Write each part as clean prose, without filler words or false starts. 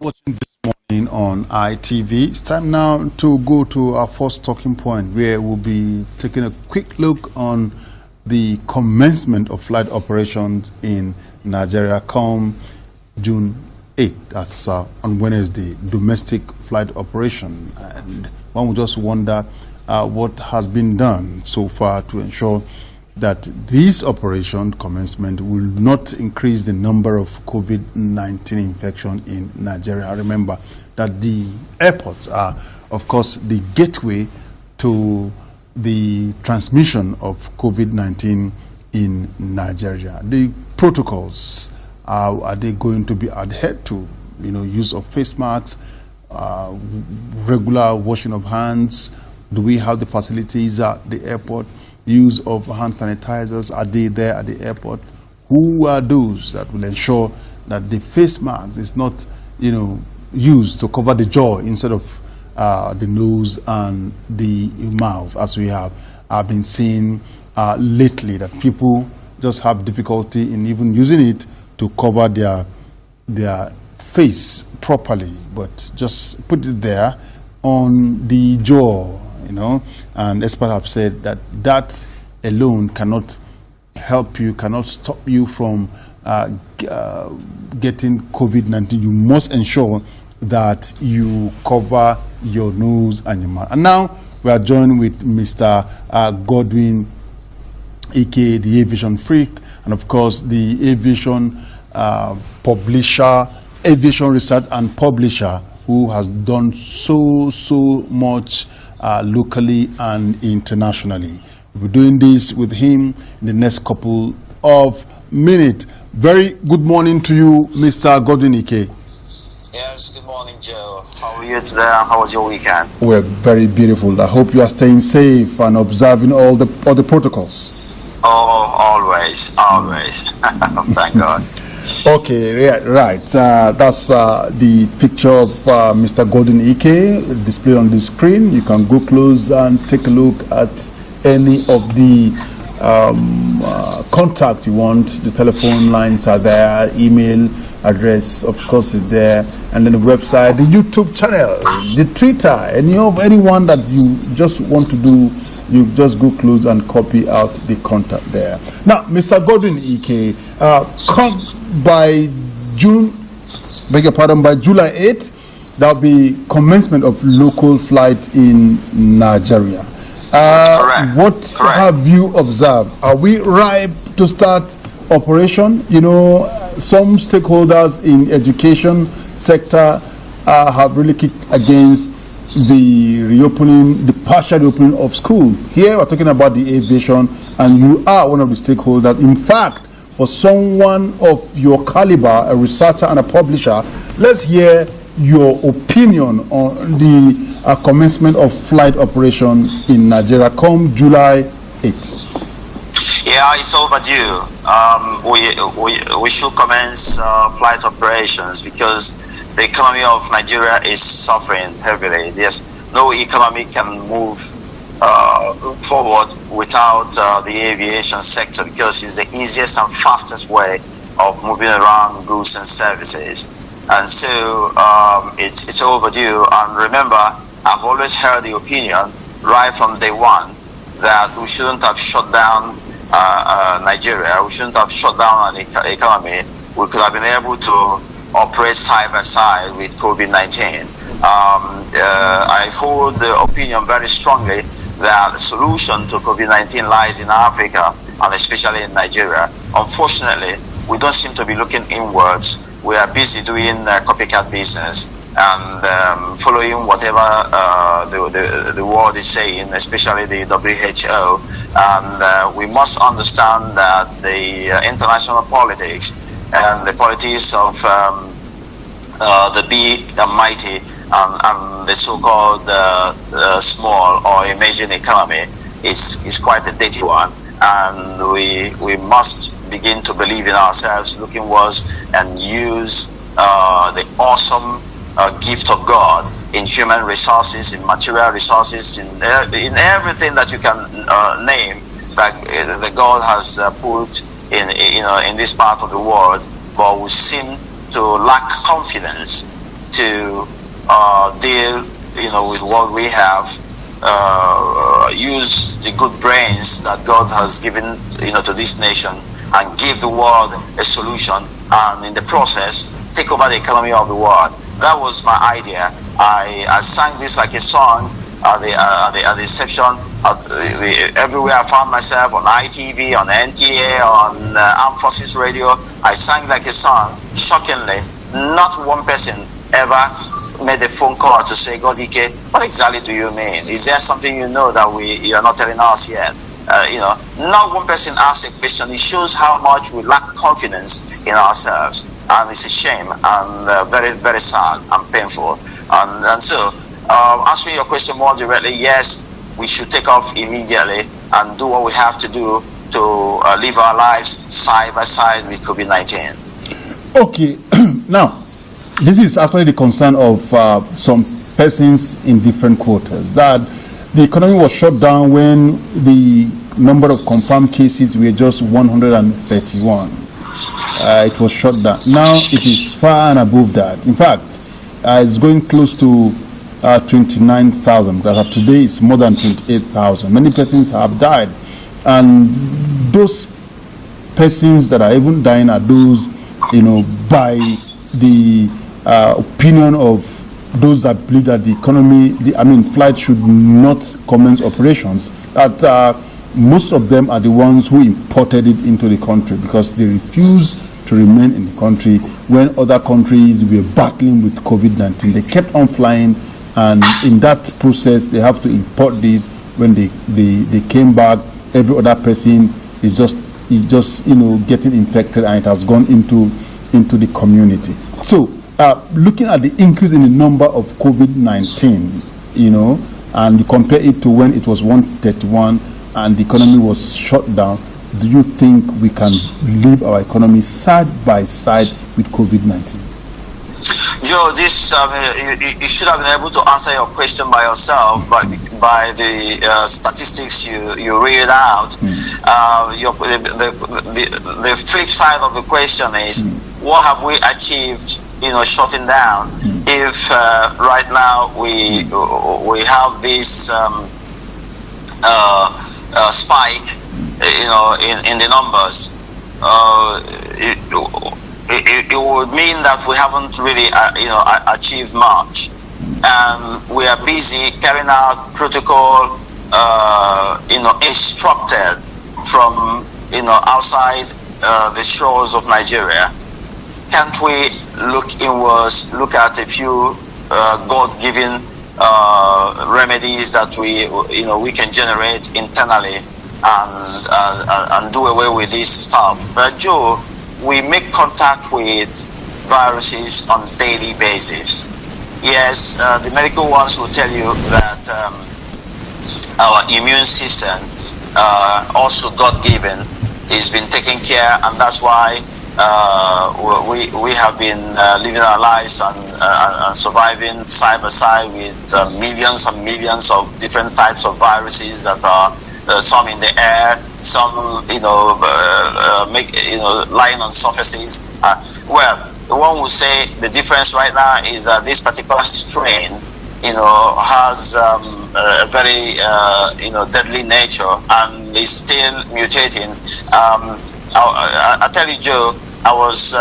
Watching this morning on ITV. It's time now to go to our first talking point, where we'll be taking a quick look on the commencement of flight operations in Nigeria come June 8th. That's on Wednesday, domestic flight operation. And one would just wonder what has been done so far to ensure that this operation commencement will not increase the number of COVID-19 infection in Nigeria. Remember that the airports are, of course, the gateway to the transmission of COVID-19 in Nigeria. The protocols, are they going to be adhered to? You know, use of face masks, regular washing of hands. Do we have the facilities at the airport? Use of hand sanitizers, are they there at the airport? Who are those that will ensure that the face mask is not, used to cover the jaw instead of the nose and the mouth, as we have been seeing lately, that people just have difficulty in even using it to cover their face properly, but just put it there on the jaw. And experts have said that alone cannot help you, cannot stop you from getting COVID-19. You must ensure that you cover your nose and your mouth. And now we are joined with Mr. GODDY, aka the Aviation Freak, and of course the Aviation publisher, Aviation Research and Publisher, who has done so much locally and internationally. We'll be doing this with him in the next couple of minutes. Very good morning to you, Mr. GODDY. Yes, good morning, Joe. How are you today? How was your weekend? We're very beautiful. I hope you are staying safe and observing all the protocols. Oh, always. Thank God. Okay, right. That's the picture of Mr. GODDY displayed on the screen. You can go close and take a look at any of the contact you want. The telephone lines are there, email address, of course, is there, and then the website, the YouTube channel, the Twitter, anyone that you just want to do, you just go close and copy out the contact there. Now, Mr. GODDY, come by by July 8th, there'll be commencement of local flight in Nigeria. What have you observed? Are we ripe to start operation? Some stakeholders in education sector have really kicked against the partial reopening of school. Here we're talking about the aviation, and you are one of the stakeholders. In fact, for someone of your caliber, a researcher and a publisher, let's hear your opinion on the commencement of flight operations in Nigeria come July 8th. Yeah, it's overdue. We should commence flight operations because the economy of Nigeria is suffering heavily. There's no economy can move forward without the aviation sector, because it's the easiest and fastest way of moving around goods and services. And so it's overdue. And remember, I've always held the opinion right from day one that we shouldn't have shut down Nigeria. We shouldn't have shut down an economy. We could have been able to operate side by side with COVID-19. I hold the opinion very strongly that the solution to COVID-19 lies in Africa, and especially in Nigeria. Unfortunately, we don't seem to be looking inwards. We are busy doing copycat business and following whatever the world is saying, especially the WHO. And we must understand that the international politics and the politics of the big and mighty and the so-called small or emerging economy is quite a dirty one. And we must begin to believe in ourselves, look inwards, and use the awesome gift of God in human resources, in material resources, in everything that you can name that the God has put in this part of the world. But we seem to lack confidence to deal, with what we have. Use the good brains that God has given, to this nation, and give the world a solution, and in the process, take over the economy of the world. That was my idea. I sang this like a song at the reception. Everywhere I found myself, on ITV, on NTA, on Armed Forces Radio, I sang like a song. Shockingly, not one person ever made a phone call to say, "GODDY, what exactly do you mean? Is there something that you are not telling us yet?" Not one person asked a question. It shows how much we lack confidence in ourselves, and it's a shame, and very, very sad and painful. And so, answering your question more directly, yes, we should take off immediately and do what we have to do to live our lives side by side with COVID-19. Okay, now, this is actually the concern of some persons in different quarters, that the economy was shut down when the number of confirmed cases were just 131. It was shut down. Now it is far and above that. In fact, it's going close to 29,000, because today it's more than 28,000. Many persons have died, and those persons that are even dying are those, by the opinion of those that believe that the economy, flight should not commence operations. That most of them are the ones who imported it into the country, because they refused to remain in the country when other countries were battling with COVID-19. They kept on flying, and in that process, they have to import this. When they came back, every other person is just getting infected, and it has gone into the community. So, looking at the increase in the number of COVID-19, and you compare it to when it was 131 and the economy was shut down, do you think we can live our economy side by side with COVID-19? Joe, this you should have been able to answer your question by yourself, by the statistics you read out. The flip side of the question is, what have we achieved? Shutting down. If right now we have this spike, in the numbers, it would mean that we haven't really, achieved much, and we are busy carrying out protocol, instructed from, outside the shores of Nigeria. Can't we look inwards, look at a few God-given remedies that we can generate internally, and do away with this stuff? But Joe, we make contact with viruses on a daily basis. Yes, the medical ones will tell you that our immune system, also God-given, is been taken care, and that's why we have been living our lives and surviving side by side with millions and millions of different types of viruses that are some in the air, some lying on surfaces. Well, the one would say the difference right now is that this particular strain, has a very deadly nature, and is still mutating. I tell you, Joe, I was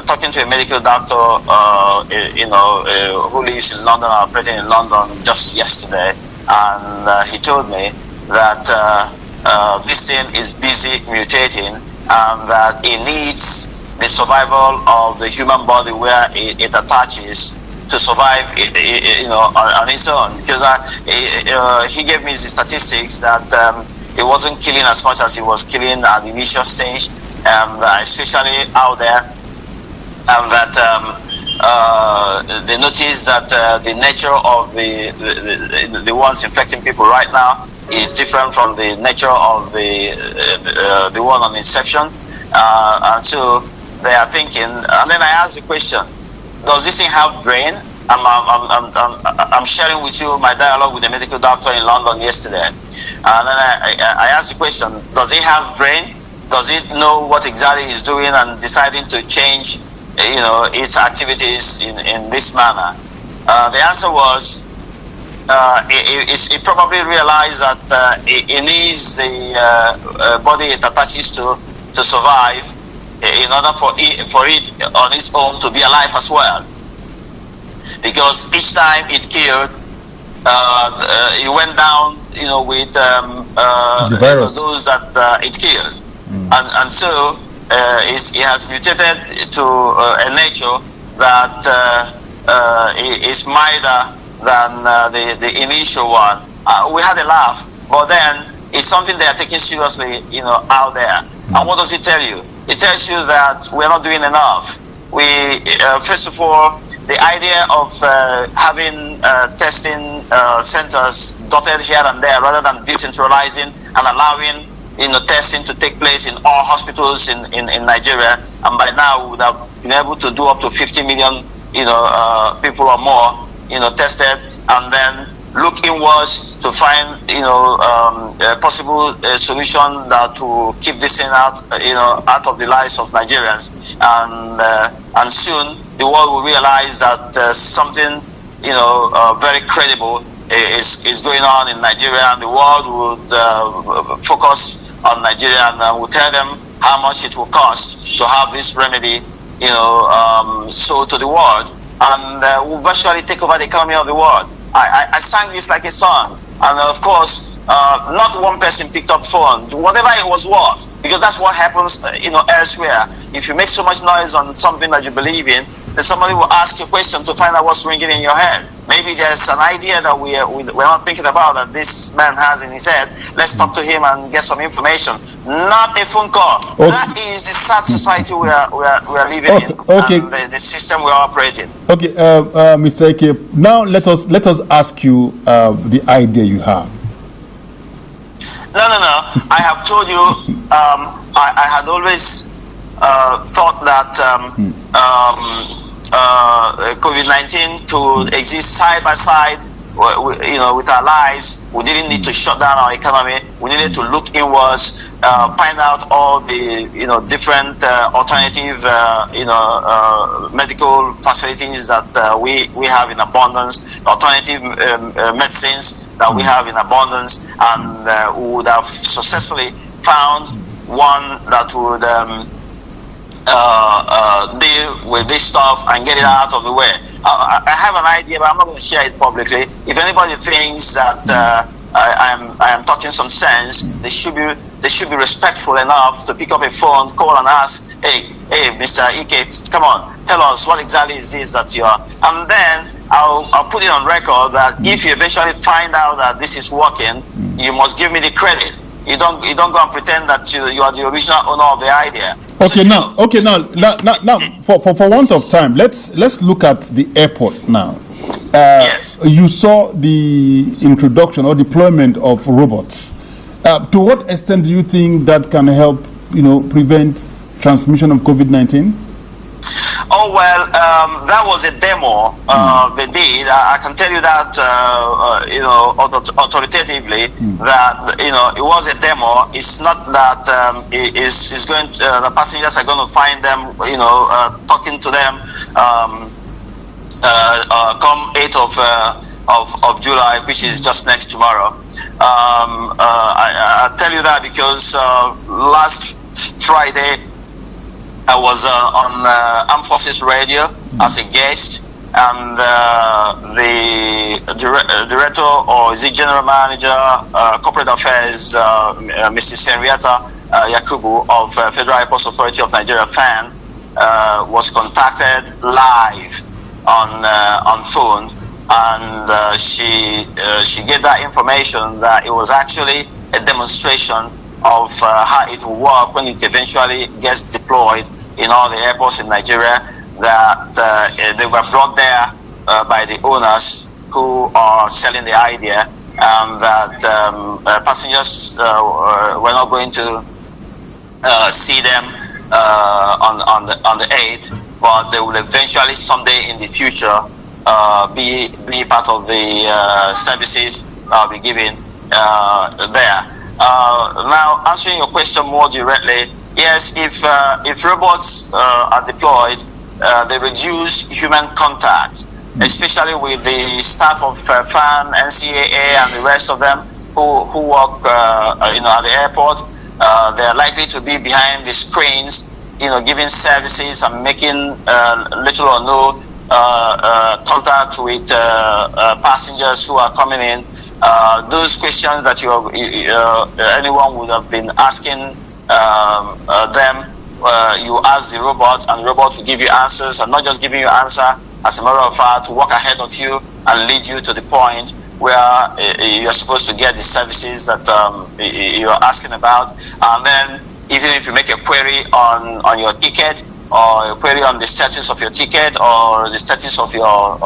talking to a medical doctor, who lives in London, operating in London, just yesterday, and he told me that this thing is busy mutating, and that it needs the survival of the human body where it attaches to survive, on its own. Because he gave me the statistics that it wasn't killing as much as it was killing at the initial stage, especially out there, and that they noticed that the nature of the ones infecting people right now is different from the nature of the one on inception, and so they are thinking. And then I asked the question, does this thing have brain? I'm sharing with you my dialogue with the medical doctor in London yesterday, and then I asked the question, does it have brain? Does it know what exactly it's doing and deciding to change its activities in this manner? The answer was it probably realized that it needs the body it attaches to survive in order for it on its own to be alive as well. Because each time it killed, it went down, with those that it killed, and so it has mutated to a nature that is milder than the initial one. We had a laugh, but then it's something they are taking seriously, out there. And what does it tell you? It tells you that we're not doing enough. We, first of all, the idea of having testing centers dotted here and there rather than decentralizing and allowing testing to take place in all hospitals in Nigeria, and by now we would have been able to do up to 50 million people or more tested, and then look inwards to find a possible solution that will keep this thing out of the lives of Nigerians, and soon the world will realize that something very credible is going on in Nigeria, and the world would focus on Nigeria and will tell them how much it will cost to have this remedy sold to the world, and will virtually take over the economy of the world. I sang this like a song, and of course not one person picked up phone, whatever it was worth, because that's what happens elsewhere. If you make so much noise on something that you believe in, then somebody will ask you a question to find out what's ringing in your head. Maybe there's an idea that we're not thinking about that this man has in his head. Let's talk to him and get some information. Not a phone call. Okay. That is the sad society we are living in, okay. And the system we are operating. Okay, Mr. Eke, now let us ask you the idea you have. No. I have told you I had always thought that COVID-19 to exist side by side, with our lives. We didn't need to shut down our economy. We needed to look inwards, find out all the different alternative medical facilities that we have in abundance, alternative medicines that we have in abundance, and we would have successfully found one that would deal with this stuff and get it out of the way. I have an idea, but I'm not going to share it publicly. If anybody thinks that I am talking some sense, they should be respectful enough to pick up a phone, call and ask, hey, Mr. Ike, come on, tell us what exactly is this that you are, and then I'll put it on record that if you eventually find out that this is working, you must give me the credit. You don't go and pretend that you are the original owner of the idea. Okay, now, for want of time, let's look at the airport now. Yes. You saw the introduction or deployment of robots. To what extent do you think that can help, prevent transmission of COVID-19? Oh, well, that was a demo they did. I can tell you that, authoritatively, that, it was a demo. It's not that it's going to, the passengers are going to find them, talking to them come 8th of July, which is just next tomorrow. I tell you that because last Friday, I was on Armed Forces Radio as a guest, and the director, or is it general manager, corporate affairs, Mrs. Henrietta Yakubu of Federal Airports Authority of Nigeria, FAN, was contacted live on phone, and she gave that information that it was actually a demonstration of how it will work when it eventually gets deployed in all the airports in Nigeria, that they were brought there by the owners who are selling the idea, and that passengers were not going to see them on the 8th, but they will eventually someday in the future be part of the services be given there. Now, answering your question more directly, yes, if robots are deployed, they reduce human contact, especially with the staff of FAN, NCAA, and the rest of them who work at the airport. They are likely to be behind the screens, giving services and making little or no contact with passengers who are coming in. Those questions that anyone would have been asking them, you ask the robot, and the robot will give you answers, and not just giving you answer. As a matter of fact, walk ahead of you and lead you to the point where you're supposed to get the services that you're asking about. And then, even if you make a query on your ticket, or a query on the status of your ticket, or the status of your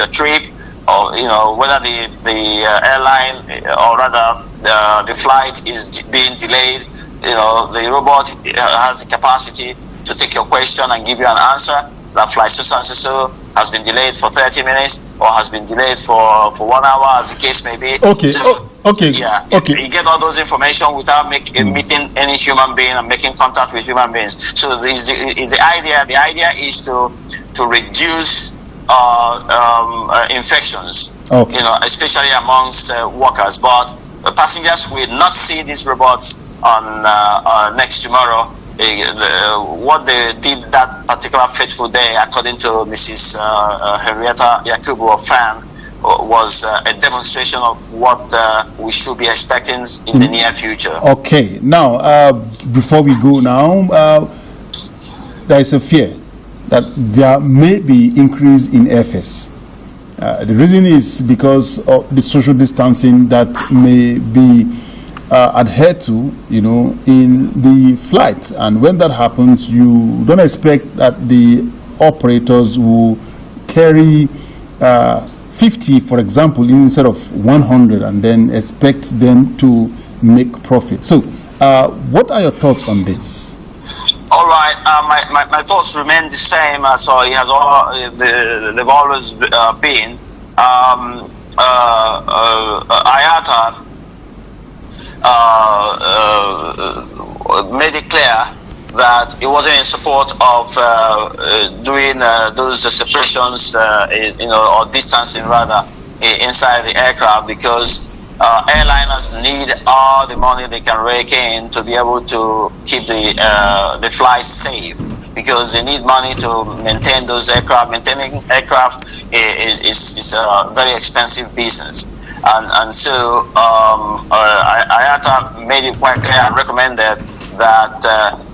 trip, or whether the airline, or rather the flight is being delayed, the robot has the capacity to take your question and give you an answer. That flight so has been delayed for 30 minutes, or has been delayed for 1 hour, as the case may be. Okay. Okay. Yeah. Okay. You get all those information without meeting any human being and making contact with human beings. So the idea. The idea is to reduce infections. Okay. Especially amongst workers. But passengers will not see these robots on next tomorrow. What they did that particular fateful day, according to Mrs. Henrietta Yakubu of FAN, was a demonstration of what we should be expecting in the near future. Okay. Now, before we go now, there is a fear that there may be increase in airfares. The reason is because of the social distancing that may be adhered to, in the flight. And when that happens, you don't expect that the operators will carry 50, for example, instead of 100, and then expect them to make profit. So, what are your thoughts on this? All right, my thoughts remain the same as it has they've always been. IATA made it clear that it wasn't in support of doing those separations, or distancing rather, inside the aircraft, because airliners need all the money they can rake in to be able to keep the flights safe, because they need money to maintain those aircraft. Maintaining aircraft is a very expensive business. And so IATA made it quite clear and recommended that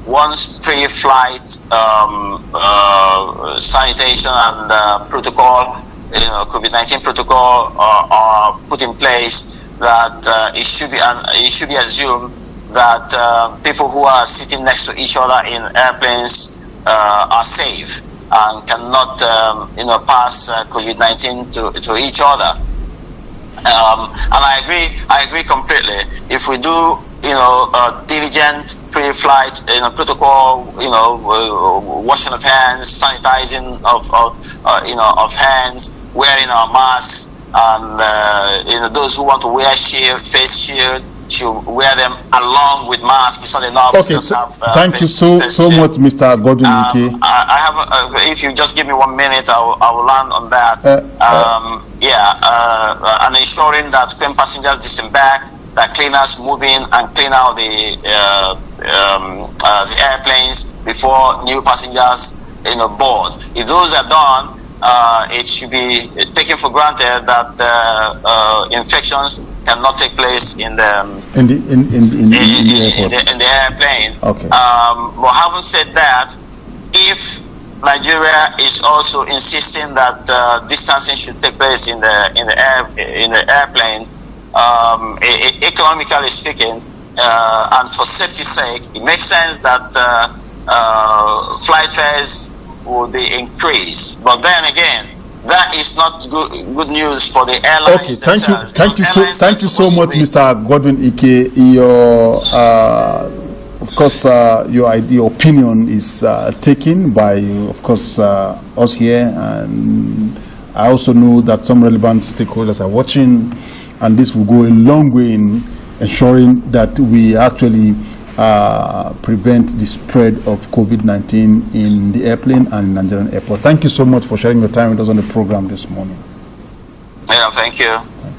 once pre-flight sanitation and protocol, COVID-19 protocol are put in place, that it should be assumed that people who are sitting next to each other in airplanes are safe and cannot pass COVID-19 to each other. And I agree completely. If we do, diligent pre-flight, protocol, washing of hands, sanitizing of hands, wearing our masks, and those who want to wear face shield should wear them along with masks. It's not enough. Okay, thank you so much, Mr. Godwin Ike. I have, if you just give me 1 minute, I will land on that. And ensuring that when passengers disembark, that cleaners move in and clean out the airplanes before new passengers board. If those are done, it should be taken for granted that infections cannot take place in the airplane. Okay. But having said that, if Nigeria is also insisting that distancing should take place in the airplane, economically speaking, and for safety's sake, it makes sense that flight fares will be increased. But then again, that is not good news for the airlines. Okay, thank you so much, Mr. Godwin Ike. Of course, your opinion is taken by, of course, us here, and I also know that some relevant stakeholders are watching, and this will go a long way in ensuring that we actually prevent the spread of COVID-19 in the airplane and in Nigerian airport. Thank you so much for sharing your time with us on the program this morning. Yeah, thank you. Thank you.